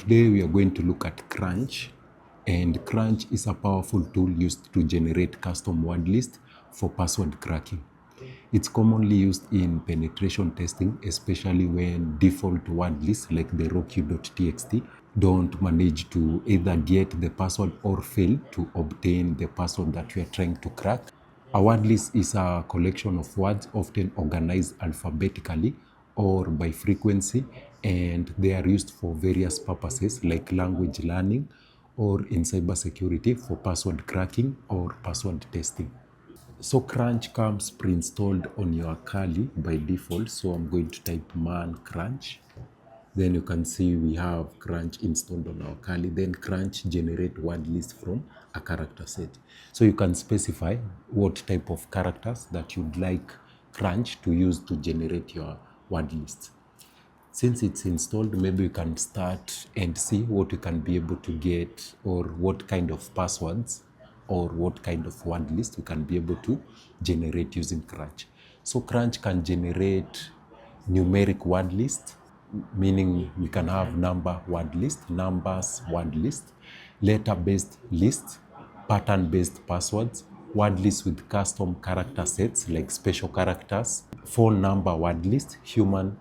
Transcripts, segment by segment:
Today we are going to look at Crunch, and Crunch is a powerful tool used to generate custom word lists for password cracking. It's commonly used in penetration testing, especially when default word lists like the roq.txt don't manage to either get the password or fail to obtain the password that we are trying to crack. A word list is a collection of words often organized alphabetically or by frequency, and they are used for various purposes like language learning or in cybersecurity for password cracking or password testing. So Crunch comes pre-installed on your Kali by default. So I'm going to type man crunch. Then you can see we have Crunch installed on our Kali. Then Crunch generate word list from a character set. So you can specify what type of characters that you'd like Crunch to use to generate your word list. Since it's installed, maybe we can start and see what we can be able to get, or what kind of passwords or what kind of word list we can be able to generate using Crunch. So Crunch can generate numeric word list, meaning we can have number word list, numbers word list, letter-based list, pattern-based passwords, word lists with custom character sets like special characters, phone number word list, human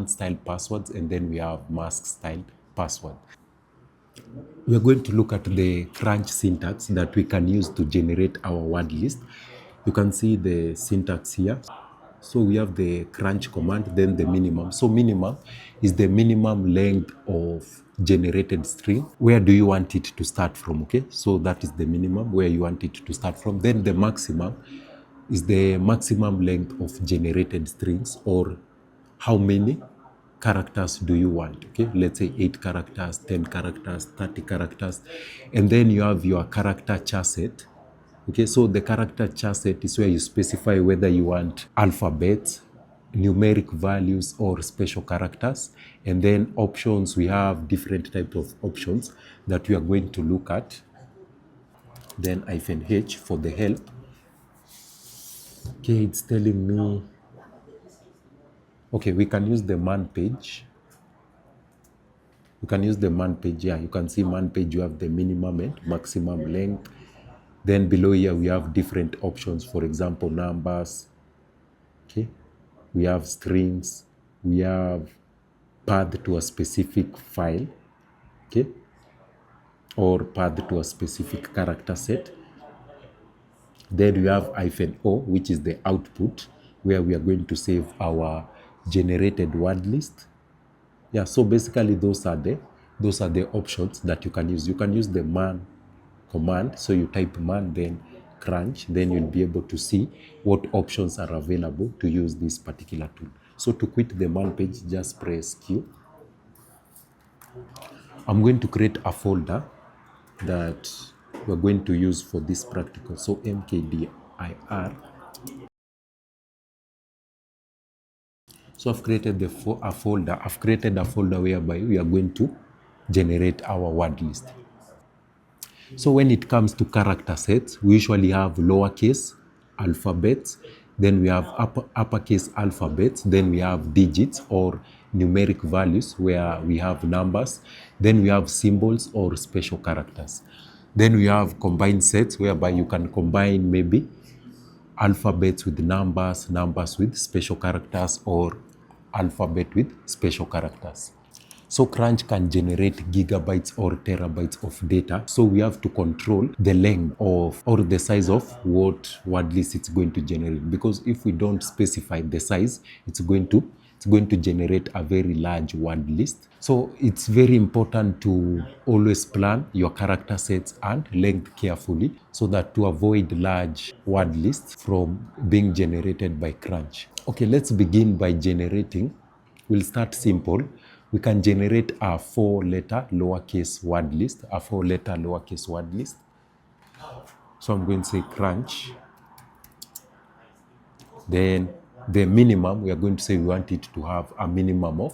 style passwords, and then we have mask style password. We are going to look at the Crunch syntax that we can use to generate our word list. You can see the syntax here. So we have the Crunch command, then the minimum. So minimum is the minimum length of generated string. Where do you want it to start from? Okay, so that is the minimum, where you want it to start from. Then the maximum is the maximum length of generated strings, or how many characters do you want. Okay, let's say 8 characters, 10 characters, 30 characters. And then you have your character char set. Okay, so the character char set is where you specify whether you want alphabets, numeric values, or special characters. And then options, we have different types of options that we are going to look at. Then -H for the help. Okay, it's telling me, okay, we can use the man page. You can use the man page. Yeah, you can see man page, you have the minimum and maximum length. Then below here, we have different options. For example, numbers. Okay, we have strings. We have path to a specific file. Okay, or path to a specific character set. Then we have -O, which is the output, where we are going to save our generated word list. Yeah, so basically those are the options that you can use. You can use the man command. So you type man, then crunch, then you'll be able to see what options are available to use this particular tool. So to quit the man page, just press Q. I'm going to create a folder that we're going to use for this practical. So mkdir. So I've created a folder. I've created a folder whereby we are going to generate our word list. So when it comes to character sets, we usually have lowercase alphabets, then we have uppercase alphabets, then we have digits or numeric values where we have numbers, then we have symbols or special characters. Then we have combined sets whereby you can combine maybe alphabets with numbers, numbers with special characters, or alphabet with special characters. So Crunch can generate gigabytes or terabytes of data. So we have to control the length of, or the size of, what word list it's going to generate. Because if we don't specify the size, it's going to generate a very large word list. So it's very important to always plan your character sets and length carefully, so that to avoid large word lists from being generated by Crunch. Okay, let's begin by generating. We'll start simple. We can generate a 4-letter lowercase word list, So I'm going to say crunch. Then the minimum, we are going to say we want it to have a minimum of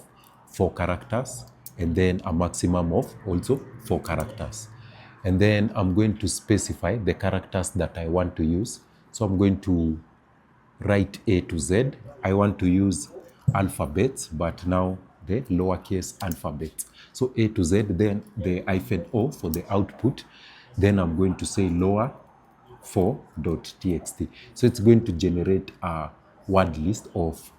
4 characters, and then a maximum of also 4 characters. And then I'm going to specify the characters that I want to use. So I'm going to write A to Z. I want to use alphabets, but now the lowercase alphabet. So A to Z, then the -O for the output. Then I'm going to say lower4.txt. So it's going to generate a word list of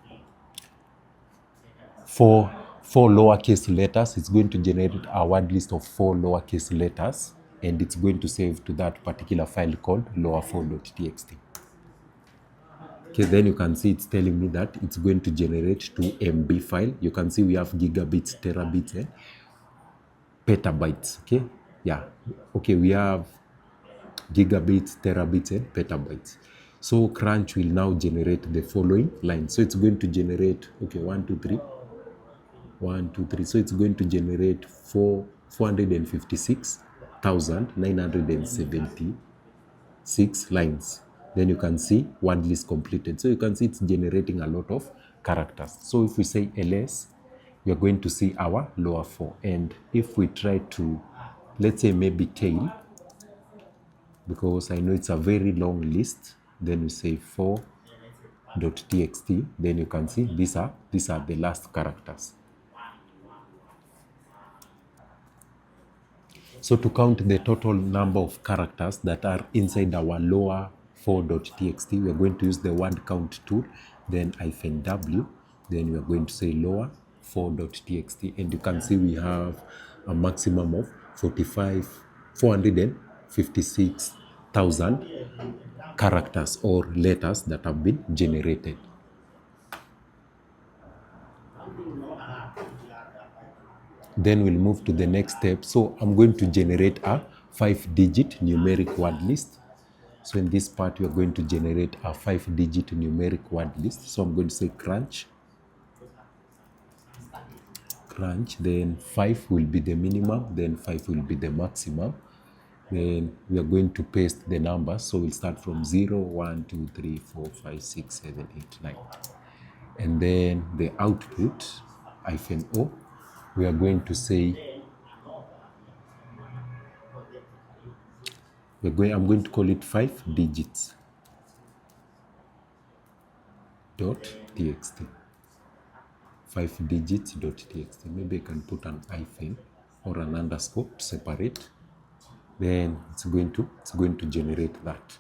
four lowercase letters. It's going to generate a word list of 4 lowercase letters, and it's going to save to that particular file called lower4.txt. Okay, then you can see it's telling me that it's going to generate 2 MB file. You can see we have gigabits, terabits, and petabytes. Okay, yeah. Okay, we have gigabits, terabits, and petabytes. So Crunch will now generate the following line. So it's going to generate, okay, 1, 2, 3. 1, 2, 3. So it's going to generate 456,976 lines. Then you can see word list completed. So you can see it's generating a lot of characters. So if we say ls, we are going to see our lower 4. And if we try to, let's say maybe tail, because I know it's a very long list, then we say 4.txt, then you can see these are the last characters. So to count the total number of characters that are inside our lower4.txt, we are going to use the word count tool, then -w, then we are going to say lower4.txt, and you can see we have a maximum of 456,000 characters or letters that have been generated. Then we'll move to the next step. So I'm going to generate a 5-digit numeric word list. So in this part, we are going to generate a 5-digit numeric word list. So I'm going to say crunch, then 5 will be the minimum, then 5 will be the maximum. Then we are going to paste the numbers. So we'll start from 0, 1, 2, 3, 4, 5, 6, 7, 8, 9. And then the output, -O, we are going to say, I'm going to call it 5 digits .txt. 5 digits .txt. Maybe I can put an hyphen or an underscore to separate. Then it's going to generate that.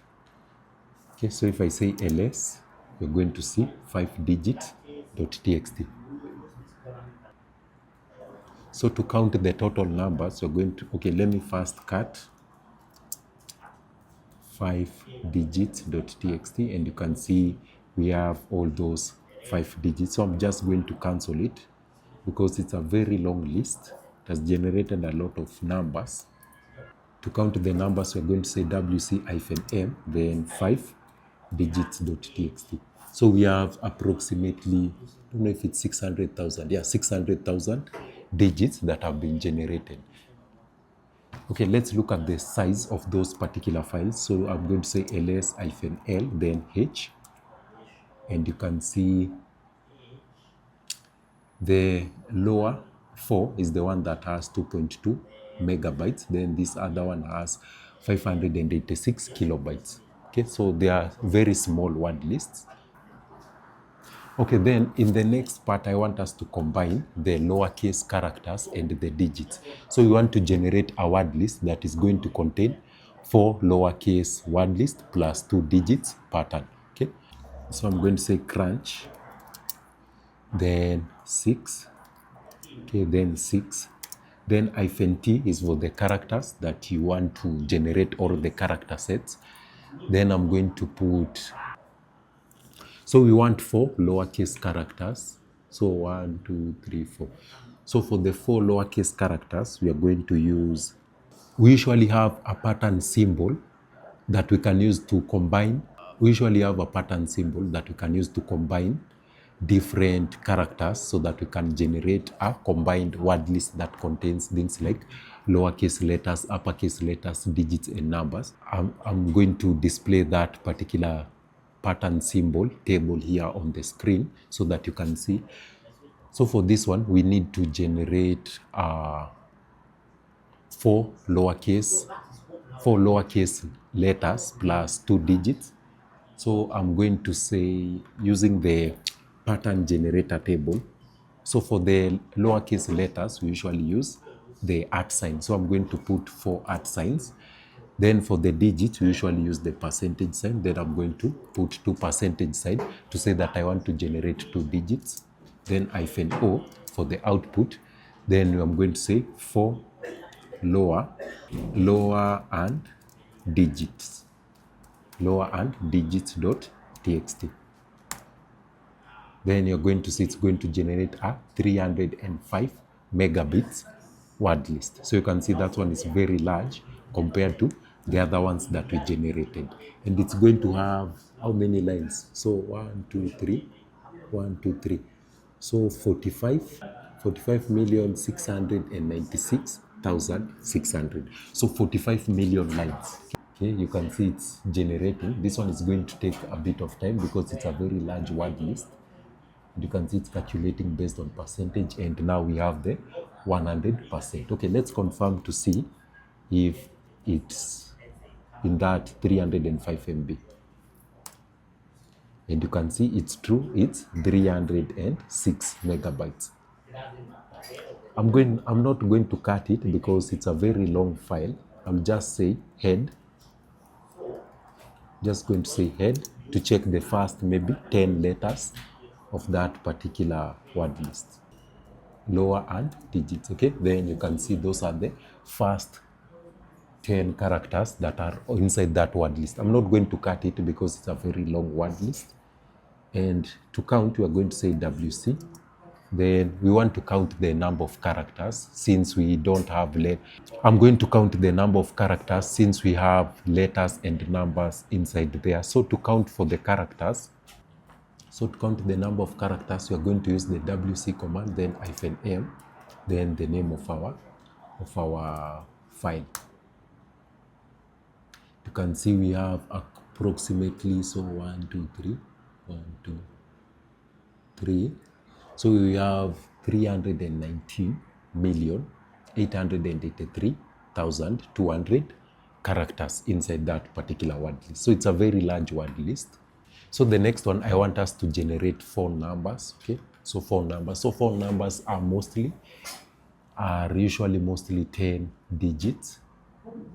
Okay, so if I say ls, we're going to see 5 digits .txt. So to count the total numbers, we're going to, okay, let me first cut 5 digits .txt, and you can see we have all those 5 digits. So I'm just going to cancel it because it's a very long list. It has generated a lot of numbers. To count the numbers, we're going to say wc-m, then 5 digits .txt. So we have approximately, I don't know if it's 600,000. Yeah, 600,000 digits that have been generated. Okay, let's look at the size of those particular files. So I'm going to say ls-l, then h, and you can see the lower 4 is the one that has 2.2 megabytes. Then this other one has 586 kilobytes. Okay, so they are very small word lists. Okay, then in the next part, I want us to combine the lowercase characters and the digits. So we want to generate a word list that is going to contain 4 lowercase word list plus 2 digits pattern. Okay, so I'm going to say crunch, then 6, okay, then 6, then -t is for the characters that you want to generate, or the character sets. Then I'm going to put, so we want 4 lowercase characters. So 1, 2, 3, 4. So for the 4 lowercase characters, we are going to use, we usually have a pattern symbol that we can use to combine. We usually have a pattern symbol that we can use to combine different characters so that we can generate a combined word list that contains things like lowercase letters, uppercase letters, digits, and numbers. I'm going to display that particular pattern symbol table here on the screen so that you can see. So for this one, we need to generate 4 lowercase letters plus 2 digits. So I'm going to say, using the pattern generator table, So for the lowercase letters, we usually use the @ sign. So I'm going to put 4 @ signs. Then for the digits, we usually use the percentage sign. Then I'm going to put 2 percentage sign to say that I want to generate 2 digits. Then -O for the output. Then I'm going to say for lower and digits. Lower and digits.txt. Then you're going to see it's going to generate a 305 megabits word list. So you can see that one is very large compared to the other ones that we generated. And it's going to have how many lines? So 1, 2, 3, 1, 2, 3. So 45,696,600. So 45 million lines. Okay, you can see it's generating. This one is going to take a bit of time because it's a very large word list. You can see it's calculating based on percentage, and now we have the 100%. Okay, let's confirm to see if it's in that 305 MB. And you can see it's true, it's 306 megabytes. I'm not going to cut it because it's a very long file. I'll just say head. Just going to say head to check the first maybe 10 letters of that particular word list. Lower and digits, okay? Then you can see those are the first 10 characters that are inside that word list. I'm not going to cut it because it's a very long word list. And to count, we are going to say WC. Then we want to count the number of characters since we don't have I'm going to count the number of characters since we have letters and numbers inside there. So to count for the characters, so to count the number of characters, we are going to use the WC command, then -m, then the name of our file. You can see we have approximately, so 1, 2, 3, 1, 2, 3. So we have 319,883,200 characters inside that particular word list. So it's a very large word list. So the next one, I want us to generate 4 numbers, okay? So 4 numbers. So 4 numbers are usually mostly 10 digits.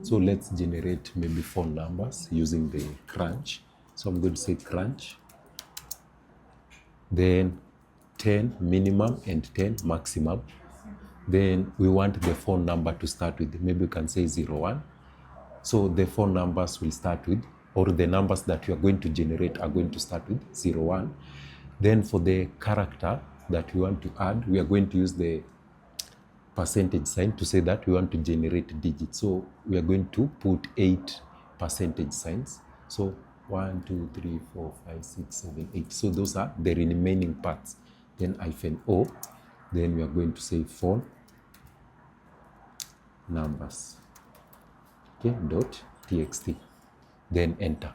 So let's generate maybe 4 numbers using the crunch. So I'm going to say crunch. Then 10 minimum and 10 maximum. Then we want the phone number to start with, maybe we can say 01. So the 4 numbers will start with, or the numbers that you are going to generate are going to start with 01. Then for the character that we want to add, we are going to use the percentage sign to say that we want to generate digits. So we are going to put 8 percentage signs. So 1, 2, 3, 4, 5, 6, 7, 8. So those are the remaining parts. Then -O. Then we are going to say phone numbers. Okay, .txt. Then enter.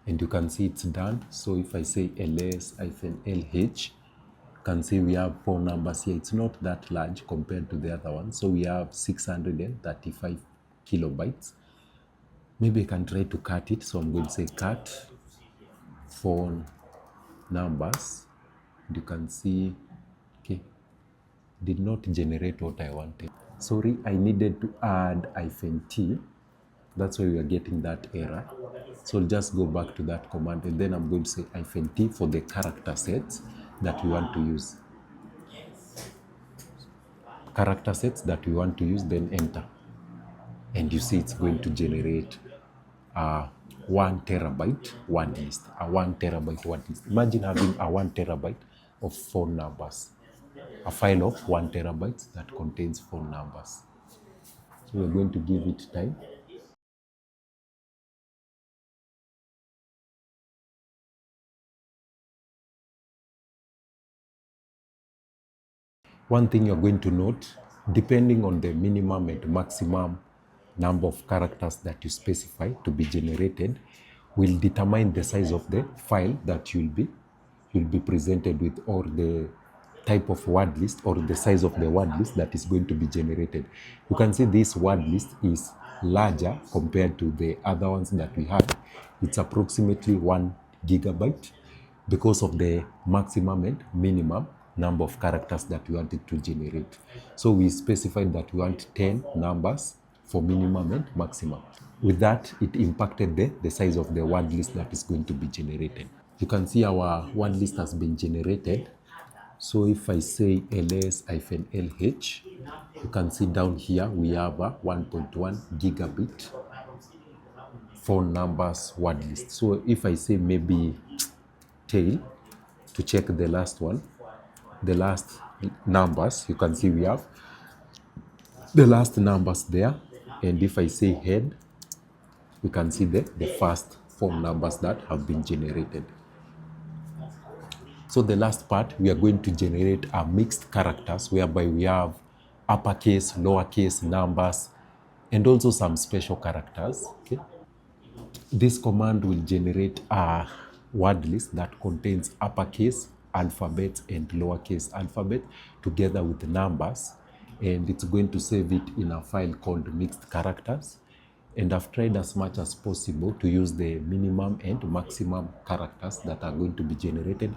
And you can see it's done. So if I say ls-lh, you can see we have 4 numbers here. It's not that large compared to the other one. So we have 635 kilobytes. Maybe I can try to cut it. So I'm going to say cut phone numbers. And you can see, okay, did not generate what I wanted. Sorry, I needed to add -t. That's why we are getting that error. So I'll just go back to that command, and then I'm going to say -t for the character sets that we want to use. Character sets that we want to use, then enter. And you see it's going to generate a 1 terabyte word list. A 1 terabyte word list. Imagine having a 1 terabyte of phone numbers. A file of 1 terabyte that contains phone numbers. So we're going to give it time. One thing you're going to note, depending on the minimum and maximum number of characters that you specify to be generated, will determine the size of the file that you'll be presented with, or the type of word list, or the size of the word list that is going to be generated. You can see this word list is larger compared to the other ones that we had. It's approximately 1 gigabyte because of the maximum and minimum number of characters that we wanted to generate. So we specified that we want 10 numbers for minimum and maximum. With that, it impacted the size of the word list that is going to be generated. You can see our word list has been generated. So if I say ls-lh, you can see down here we have a 1.1 gigabit 4 numbers word list. So if I say maybe tail to check the last one, the last numbers, you can see we have the last numbers there. And if I say head, you can see the first 4 numbers that have been generated. So the last part, we are going to generate a mixed characters whereby we have uppercase, lowercase numbers, and also some special characters. Okay. This command will generate a word list that contains uppercase alphabet and lowercase alphabet together with numbers, and it's going to save it in a file called mixed characters. And I've tried as much as possible to use the minimum and maximum characters that are going to be generated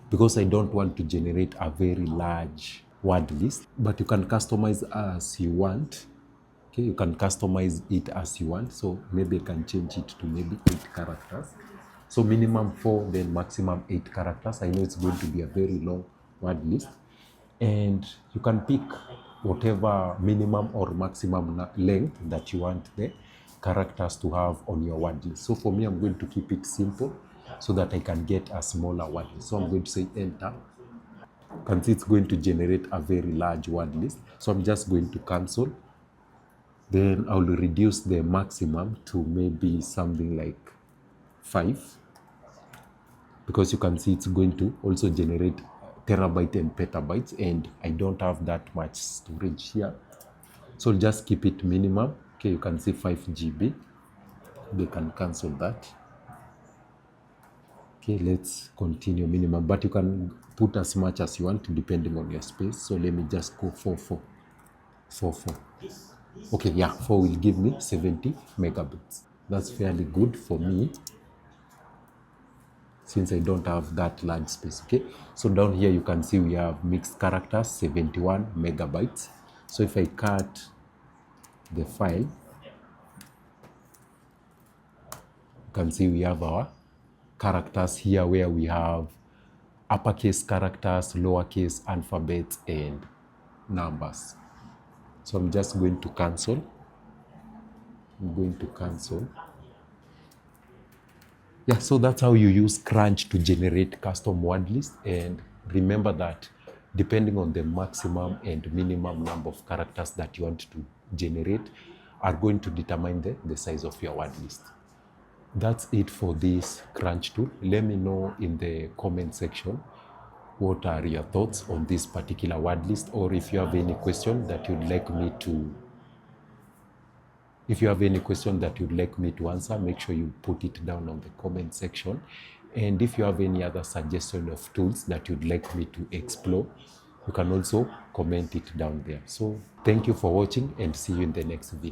because I don't want to generate a very large word list, but you can customize as you want. Okay, you can customize it as you want. So maybe I can change it to maybe 8 characters. So minimum 4, then maximum 8 characters. I know it's going to be a very long word list. And you can pick whatever minimum or maximum length that you want the characters to have on your word list. So for me, I'm going to keep it simple so that I can get a smaller word list. So I'm going to say enter. You can see it's going to generate a very large word list. So I'm just going to cancel. Then I'll reduce the maximum to maybe something like 5, because you can see it's going to also generate terabyte and petabytes, and I don't have that much storage here. So just keep it minimum. Okay, you can see 5 GB. They can cancel that. Okay, let's continue minimum, but you can put as much as you want depending on your space. So let me just go 4. Okay, yeah, 4 will give me 70 megabits. That's fairly good for me since I don't have that large space. Okay, so down here you can see we have mixed characters, 71 megabytes. So if I cut the file, you can see we have our characters here where we have uppercase characters, lowercase alphabets, and numbers. So I'm just going to cancel. Yeah, so that's how you use Crunch to generate custom word list. And remember that depending on the maximum and minimum number of characters that you want to generate are going to determine the size of your word list. That's it for this Crunch tool. Let me know in the comment section what are your thoughts on this particular word list, or if you have any question that you'd like me to answer, make sure you put it down on the comment section. And if you have any other suggestion of tools that you'd like me to explore, you can also comment it down there. So thank you for watching, and see you in the next video.